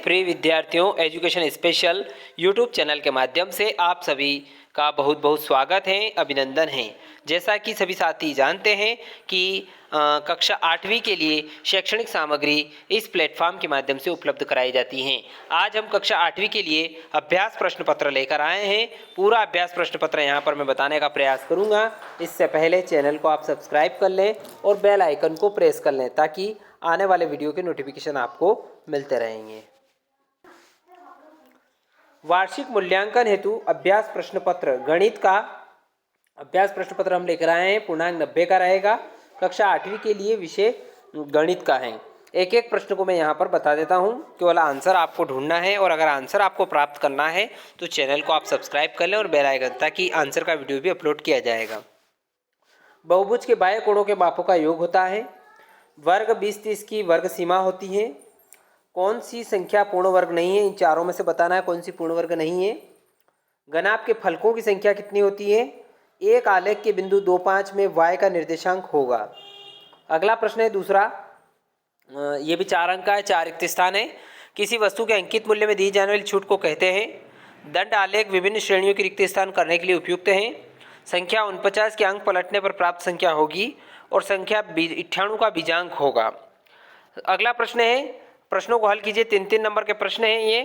Free विद्यार्थियों education special YouTube channel के माध्यम से आप सभी का बहुत बहुत स्वागत है, अभिनंदन है। जैसा कि सभी साथी जानते हैं कि कक्षा 8वीं के लिए शैक्षणिक सामग्री इस प्लेटफॉर्म के माध्यम से उपलब्ध कराई जाती हैं। आज हम कक्षा 8वीं के लिए अभ्यास प्रश्न पत्र लेकर आए हैं। पूरा अभ्यास प्रश्न पत्र यहाँ पर मैं बताने का प्रयास करूँगा। इससे पहले चैनल को आप सब्सक्राइब कर लें और बेल आइकन को प्रेस कर लें ताकि आने वाले वीडियो के नोटिफिकेशन आपको मिलते रहेंगे। वार्षिक मूल्यांकन हेतु अभ्यास प्रश्न पत्र गणित का अभ्यास प्रश्न पत्र हम लेकर आए हैं। पूर्णांक 90 का रहेगा। कक्षा 8वीं के लिए विषय गणित का है। एक एक प्रश्न को मैं यहाँ पर बता देता हूँ, केवल आंसर आपको ढूंढना है और अगर आंसर आपको प्राप्त करना है तो चैनल को आप सब्सक्राइब कर लें और बेल आइकन, ताकि आंसर का वीडियो भी अपलोड किया जाएगा। बहुभुज के बाह्य कोणों के मापों का योग होता है। वर्ग 20-30 की वर्ग सीमा होती है। कौन सी संख्या पूर्ण वर्ग नहीं है, इन चारों में से बताना है कौन सी पूर्ण वर्ग नहीं है। घनाभ के फलकों की संख्या कितनी होती है। एक आलेख के बिंदु 2-5 में y का निर्देशांक होगा। अगला प्रश्न है दूसरा, ये भी 4 अंक का है, 4 रिक्त स्थान है। किसी वस्तु के अंकित मूल्य में दी जाने वाली छूट को कहते हैं। दंड आलेख विभिन्न श्रेणियों के रिक्त स्थान करने के लिए उपयुक्त हैं। संख्या 49 के अंक पलटने पर प्राप्त संख्या होगी और संख्या 98 का बीजांक होगा। अगला प्रश्न है, प्रश्नों को हल कीजिए। 3-3 नंबर के प्रश्न हैं ये।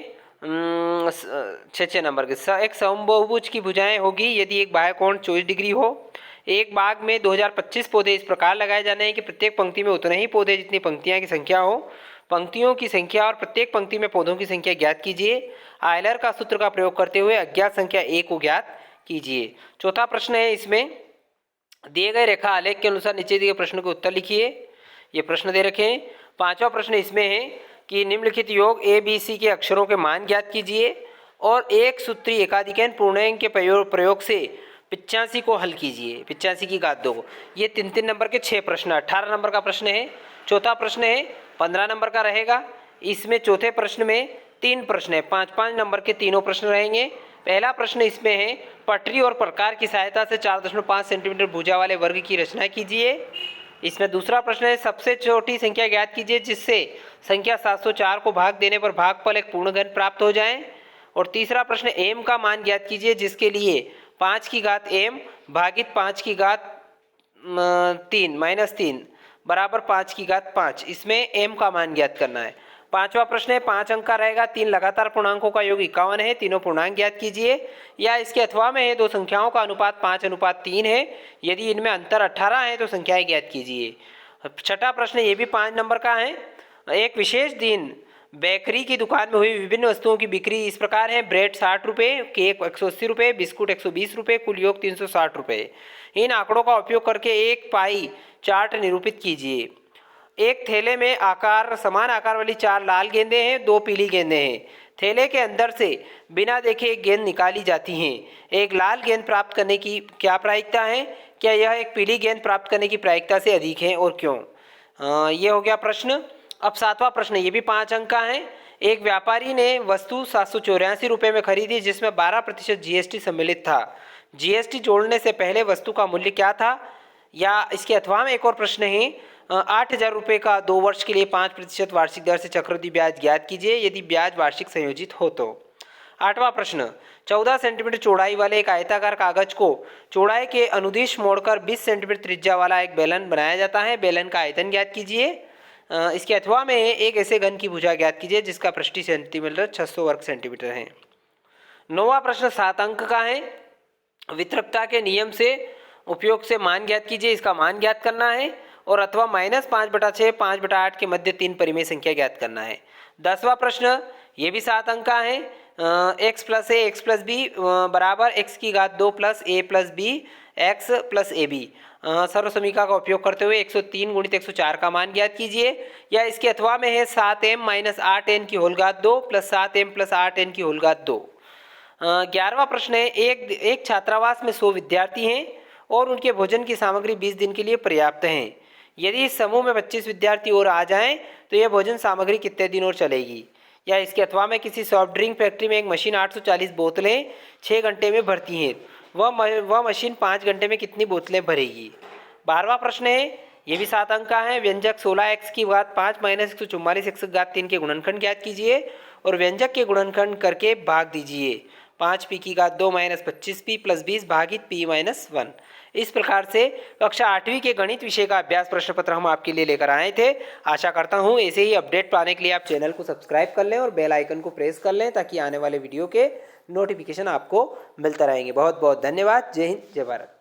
6-6 नंबर के। एक समबाहुभुज की भुजाएं होगी यदि एक बाह्य कोण 24 डिग्री हो। एक बाग में 2025 पौधे इस प्रकार लगाए जाने हैं कि प्रत्येक पंक्ति में उतने ही पौधे जितनी पंक्तियां की संख्या हो। पंक्तियों की संख्या और प्रत्येक पंक्ति में पौधों की संख्या ज्ञात कीजिए। आयलर का सूत्र का प्रयोग करते हुए अज्ञात संख्या a को ज्ञात कीजिए। चौथा प्रश्न है, इसमें दिए गए रेखा आलेख के अनुसार नीचे दिए प्रश्न के उत्तर लिखिए। ये प्रश्न दे रखे हैं। पांचवा प्रश्न इसमें है कि निम्नलिखित योग ए बी सी के अक्षरों के मान ज्ञात कीजिए और एक सूत्रीय एकाधिकैन पूर्णांक के प्रयोग से 85 को हल कीजिए। 85 की घात 2। ये 3-3 नंबर के 6 प्रश्न। 18 नंबर का प्रश्न है। चौथा प्रश्न है 15 नंबर का रहेगा। इसमें चौथे प्रश्न में 3 प्रश्न है। 5-5 नंबर के तीनों प्रश्न रहेंगे। पहला प्रश्न इसमें है, पटरी और प्रकार की सहायता से 4.5 सेंटीमीटर भुजा वाले वर्ग की रचना कीजिए। इसमें दूसरा प्रश्न है, सबसे छोटी संख्या ज्ञात कीजिए जिससे संख्या 704 को भाग देने पर भागफल एक पूर्ण घन प्राप्त हो जाए। और तीसरा प्रश्न, m का मान ज्ञात कीजिए जिसके लिए 5 की घात m भागित 5 की घात 3 बराबर 5 की घात 5। इसमें m का मान ज्ञात करना है। पांचवा प्रश्न है, 5 अंक का रहेगा। 3 लगातार पूर्णांकों का योग 51 है। तीनों पूर्णांक ज्ञात कीजिए। या इसके अथवा में है, दो संख्याओं का अनुपात 5:3 है। यदि इनमें अंतर 18 है तो संख्याएं ज्ञात कीजिए। छठा प्रश्न ये भी 5 नंबर का है। एक विशेष दिन बेकरी की दुकान में हुई विभिन्न वस्तुओं की बिक्री इस प्रकार है। ब्रेड 60 रुपये, केक 180 रुपये, बिस्कुट 120 रुपये, कुल योग 360 रुपये। इन आंकड़ों का उपयोग करके एक पाई चार्ट निरूपित कीजिए। एक थैले में समान आकार वाली 4 लाल गेंदें हैं, 2 पीली गेंदें हैं। थैले के अंदर से बिना देखे एक गेंद निकाली जाती है। एक लाल गेंद प्राप्त करने की क्या प्रायिकता है। क्या यह एक पीली गेंद प्राप्त करने की प्रायिकता से अधिक है और क्यों। ये हो गया प्रश्न। अब 7वां प्रश्न, ये भी 5 अंक का है। एक व्यापारी ने वस्तु 784 रुपये में खरीदी जिसमें 12% GST सम्मिलित था। GST जोड़ने से पहले वस्तु का मूल्य क्या था। या इसके अथवा में एक और प्रश्न है, 8,000 रुपये का 2 वर्ष के लिए 5% वार्षिक दर से चक्रवृद्धि ब्याज ज्ञात कीजिए यदि ब्याज वार्षिक संयोजित हो तो। 8वां प्रश्न, 14 सेंटीमीटर चौड़ाई वाले एक आयताकार कागज को चौड़ाई के अनुदिश मोड़कर 20 सेंटीमीटर त्रिज्या वाला एक बेलन बनाया जाता है। बेलन का आयतन ज्ञात कीजिए। इसके अथवा में एक ऐसे घन की भुजा ज्ञात कीजिए जिसका पृष्ठीय सेंटीमीटर 600 वर्ग सेंटीमीटर है। 9वां प्रश्न 7 अंक का है। वितरकता के नियम से उपयोग से मान ज्ञात कीजिए। इसका मान ज्ञात करना है और अथवा -5/6 5/8 के मध्य 3 परिमेय संख्या ज्ञात करना है। 10वां प्रश्न ये भी 7 अंक का है। x + a x + b बराबर x की घात 2 + a + b x + ab। सर्व समीकरण का उपयोग करते हुए 103 × 104 का मान ज्ञात कीजिए। या इसके अथवा में है 7m - 8n की होल घात 2 + 7m + 8n की होल घात 2। 11वां प्रश्न है, एक छात्रावास में 100 विद्यार्थी हैं और उनके भोजन की सामग्री 20 दिन के लिए पर्याप्त हैं। यदि इस समूह में 25 विद्यार्थी और आ जाएं तो यह भोजन सामग्री कितने दिन और चलेगी। या इसके अथवा में किसी सॉफ्ट ड्रिंक फैक्ट्री में एक मशीन 840 बोतलें 6 घंटे में भरती है। वह मशीन 5 घंटे में कितनी बोतलें भरेगी। 12वां प्रश्न है, ये भी 7 अंक का है। व्यंजक 16x की घात 5 माइनस 144 x की घात 3 के गुणनखंड ज्ञात कीजिए और व्यंजक के गुणनखंड करके भाग दीजिए। 5p की घात 2 माइनस 25p प्लस 20 भागित p माइनस 1। इस प्रकार से कक्षा 8वीं के गणित विषय का अभ्यास प्रश्न पत्र हम आपके लिए लेकर आए थे। आशा करता हूँ ऐसे ही अपडेट पाने के लिए आप चैनल को सब्सक्राइब कर लें और बेल आइकन को प्रेस कर लें ताकि आने वाले वीडियो के नोटिफिकेशन आपको मिलते रहेंगे। बहुत बहुत धन्यवाद। जय हिंद, जय भारत।